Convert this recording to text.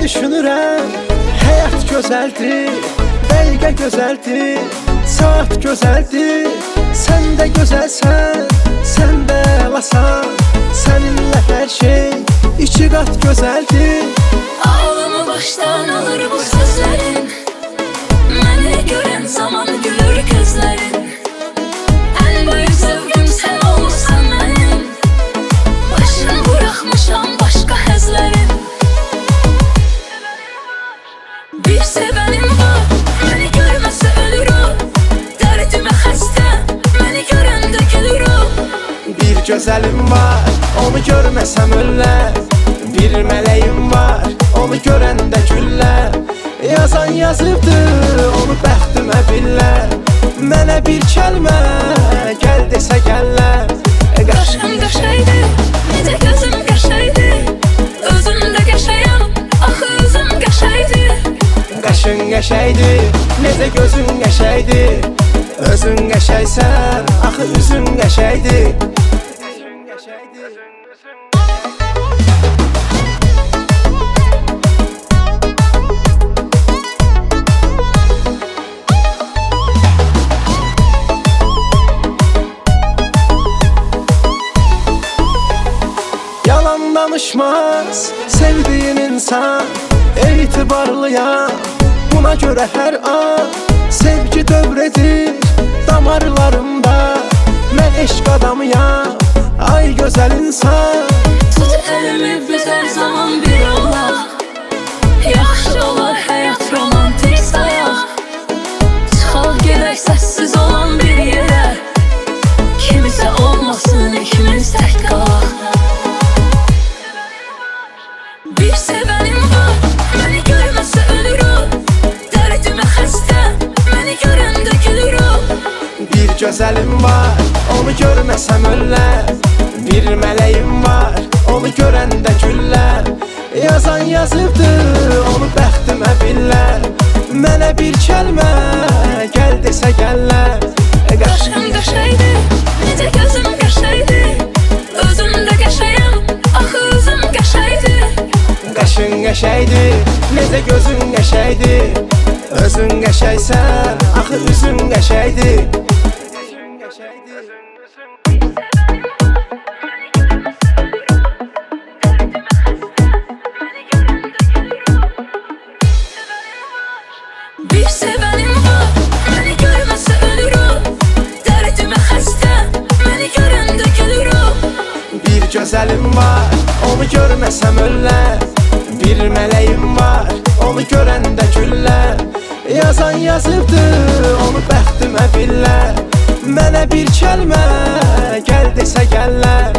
düşünürəm, həyat gözəldir, dəqiqə gözəldir, saat gözəldir. Sən də gözəlsən, sən də əlasan, səninlə hər şey iki qat gözəldir. Ağlımı başdan alır bu sözlərin, məni görən zaman gülür gözlərin. Ən böyük zövqüm sən olmuşsan mənim, başını buraxmışam başqa həzlərin. Bir sevənim var, məni görməsə ölürüm, dərdimə xəstə, məni görəndə gülürüm. Bir gözəlim var, onu görməsəm öllər. Bir mələyim var, onu görəndə güllər. Yazan yazıbdır, onu bəxtimə billər. Mənə bir kəlmə, gəl desə gəllər. Qaşım qəşəydi, necə gözüm qəşəydi, özüm də qəşəyəm, axı özüm qəşəydi. Qaşın qəşəydir, necə gözün qəşəydir, özün qəşəysən, axı üzün qəşəydir. Yalan danışmaz sevdiğin insan, etibarlıyam buna görə hər an. Sevgi dövredir damarlarımda, mən eşq adamıyam, ay gözəl insan. Tut əlimi biz hər zaman bir olaq, yaxşı olar həyat romantik sayaq. Çıxaq gedək səssiz olan bir yerə, kimisə olmasın ikimiz tək qalaq. Bir sevənim var, məni görməsə ölürüm, dərdimə xəstə, məni görəndə gülürüm. Bir gözəlim var, onu görməsəm öllər. Bir mələyim var, onu görəndə güllər. Yazan yazıbdır, onu bəxtimə billər. Mənə bir kəlmə, gəl desə gəllər. Qaşım qəşəydi, necə gözüm qəşəydi, özüm də qəşəyəm, axı özüm qəşəydi. Qaşın qəşəydir, necə gözün qəşəydir, özün qəşəysən, axı üzün qəşəydir. Bir sevənim var, məni görməsə ölürüm, dərdimə xəstə, məni görəndə gülürüm. Bir gözəlim var, onu görməsəm öllər. Bir mələyim var, onu görəndə güllər. Yazan yazıbdır, onu bəxtimə billər. Mənə bir kəlmə, gəl desə gəllər.